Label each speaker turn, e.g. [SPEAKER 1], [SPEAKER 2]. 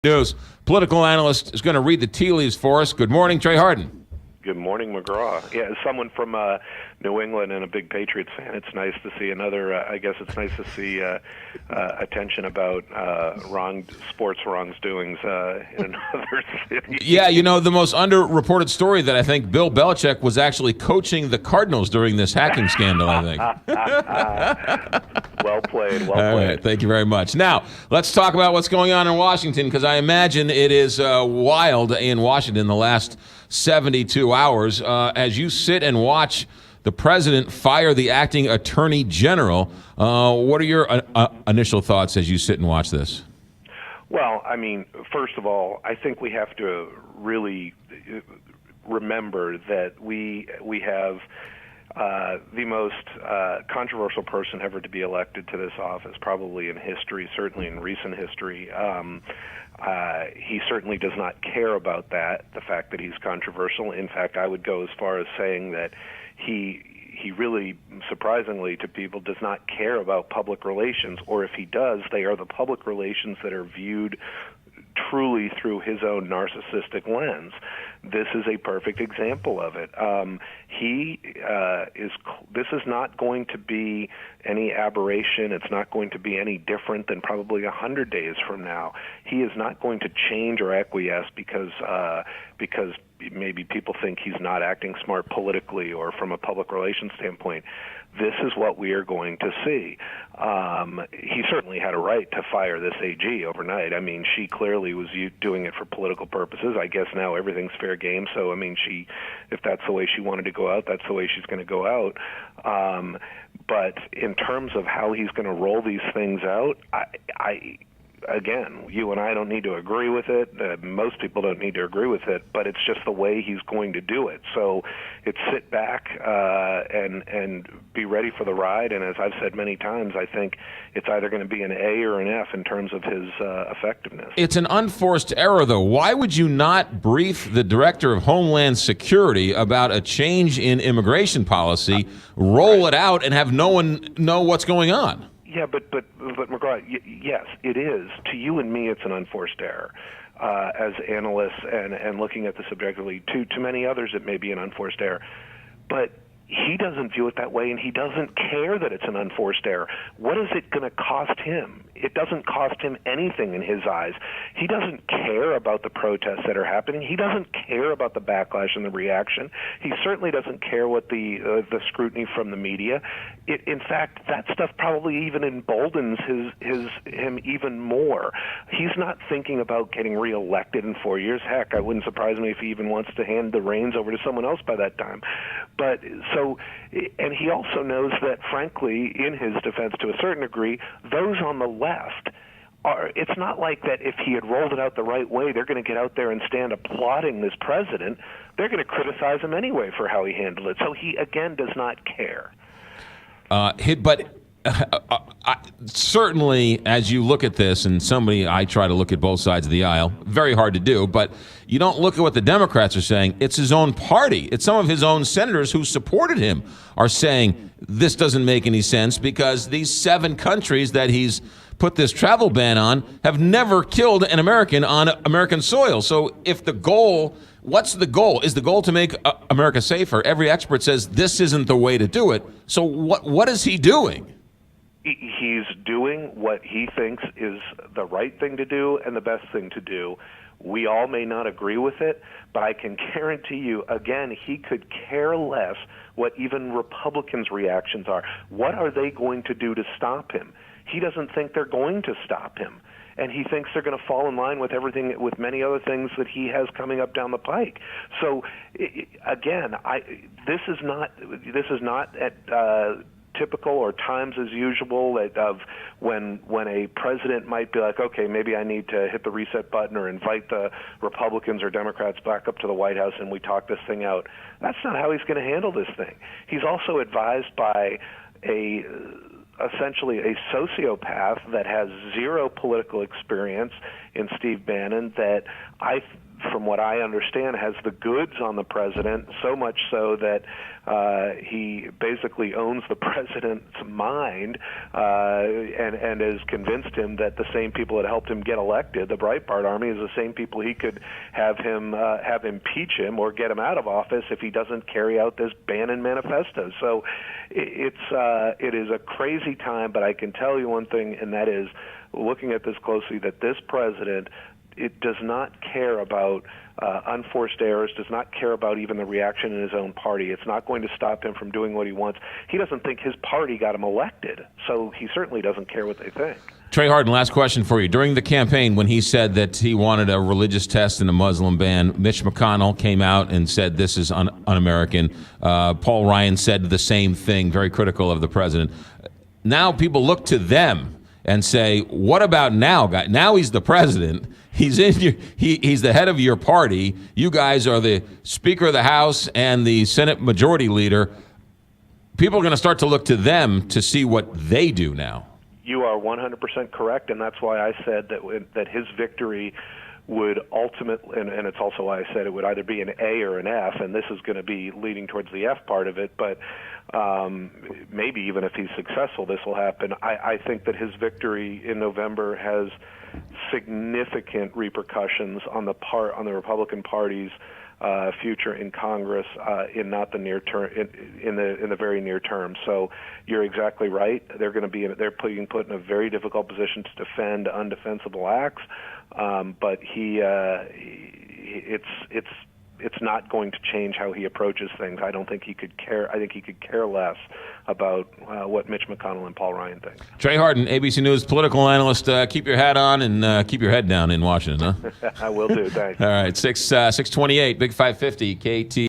[SPEAKER 1] News. Political analyst is going to read the tea leaves for us. Good morning, Trey Hardin.
[SPEAKER 2] Good morning, McGraw. Yeah, as someone from New England and a big Patriots fan, it's nice to see another, I guess it's nice to see attention about sports wrongdoings in another city.
[SPEAKER 1] Yeah, you know, the most underreported story that I think Bill Belichick was actually coaching the Cardinals during this hacking scandal, I think.
[SPEAKER 2] Well played, well played.
[SPEAKER 1] All right, thank you very much. Now, let's talk about what's going on in Washington, because I imagine it is wild in Washington the last 72 hours. As you sit and watch the president fire the acting attorney general, what are your initial thoughts as you sit and watch this?
[SPEAKER 2] Well, I mean, first of all, I think we have to really remember that we have the most controversial person ever to be elected to this office, probably in history, certainly in recent history. He certainly does not care about that, the fact that he's controversial. In fact, I would go as far as saying that he really, surprisingly to people, does not care about public relations, or if he does, they are the public relations that are viewed truly through his own narcissistic lens. This is a perfect example of it. This is not going to be any aberration. It's not going to be any different than probably 100 days from now. He is not going to change or acquiesce because maybe people think he's not acting smart politically or from a public relations standpoint. This is what we are going to see. He certainly had a right to fire this AG overnight. I mean, she clearly was doing it for political purposes. I guess now everything's fair game. So, I mean, if that's the way she wanted to go out, that's the way she's going to go out. But in terms of how he's going to roll these things out, again, you and I don't need to agree with it. Most people don't need to agree with it, but it's just the way he's going to do it. So it's sit back and be ready for the ride. And as I've said many times, I think it's either going to be an A or an F in terms of his effectiveness.
[SPEAKER 1] It's an unforced error, though. Why would you not brief the Director of Homeland Security about a change in immigration policy, roll it out, and have no one know what's going on?
[SPEAKER 2] Yeah, but McGraw, yes, it is. To you and me, it's an unforced error. As analysts and looking at this objectively, to many others, it may be an unforced error. But he doesn't view it that way, and he doesn't care that it's an unforced error. What is it going to cost him? It doesn't cost him anything in his eyes. He doesn't care about the protests that are happening. He doesn't care about the backlash and the reaction. He certainly doesn't care what the scrutiny from the media. In fact, that stuff probably even emboldens him even more. He's not thinking about getting reelected in 4 years. Heck, it wouldn't surprise me if he even wants to hand the reins over to someone else by that time. But and he also knows that, frankly, in his defense to a certain degree, those on the left it's not like that if he had rolled it out the right way, they're going to get out there and stand applauding this president. They're going to criticize him anyway for how he handled it. So he, again, does not care.
[SPEAKER 1] Certainly, as you look at this, and I try to look at both sides of the aisle, very hard to do, but you don't look at what the Democrats are saying. It's his own party. It's some of his own senators who supported him are saying this doesn't make any sense because these 7 countries that he's put this travel ban on have never killed an American on American soil. So if the goal, what's the goal? Is the goal to make America safer? Every expert says this isn't the way to do it. So what is he doing?
[SPEAKER 2] He's doing what he thinks is the right thing to do and the best thing to do. We all may not agree with it, but I can guarantee you, again, he could care less what even Republicans' reactions are. What are they going to do to stop him? He doesn't think they're going to stop him, and he thinks they're going to fall in line with everything, with many other things that he has coming up down the pike. So, again, this is not at typical or times as usual of when a president might be like, okay, maybe I need to hit the reset button or invite the Republicans or Democrats back up to the White House and we talk this thing out. That's not how he's going to handle this thing. He's also advised by essentially a sociopath that has zero political experience in Steve Bannon that from what I understand, has the goods on the president, so much so that he basically owns the president's mind and has convinced him that the same people that helped him get elected, the Breitbart Army, is the same people he could have impeach him or get him out of office if he doesn't carry out this Bannon manifesto. So it is a crazy time, but I can tell you one thing, and that is, looking at this closely, that this president, it does not care about unforced errors, does not care about even the reaction in his own party. It's not going to stop him from doing what he wants. He doesn't think his party got him elected, so he certainly doesn't care what they think.
[SPEAKER 1] Trey Hardin, last question for you. During the campaign, when he said that he wanted a religious test and a Muslim ban, Mitch McConnell came out and said this is un-American. Paul Ryan said the same thing, very critical of the president. Now people look to them and say, what about now, guy? Now he's the president. He's he's the head of your party. You guys are the Speaker of the House and the Senate Majority Leader. People are going to start to look to them to see what they do now.
[SPEAKER 2] You are 100% correct, and that's why I said that his victory would ultimately, and it's also why I said it would either be an A or an F, and this is going to be leading towards the F part of it, but maybe even if he's successful, this will happen. I think that his victory in November has significant repercussions on the Republican Party's future in Congress in not the near term, in the very near term. So you're exactly right. They're going to be they're being put in a very difficult position to defend undefensible acts. But it's not going to change how he approaches things. I don't think he could care. I think he could care less about what Mitch McConnell and Paul Ryan think.
[SPEAKER 1] Trey Hardin, ABC News political analyst. Keep your hat on and keep your head down in Washington, huh?
[SPEAKER 2] I will do. Thanks.
[SPEAKER 1] All right, 628, Big 550, KT.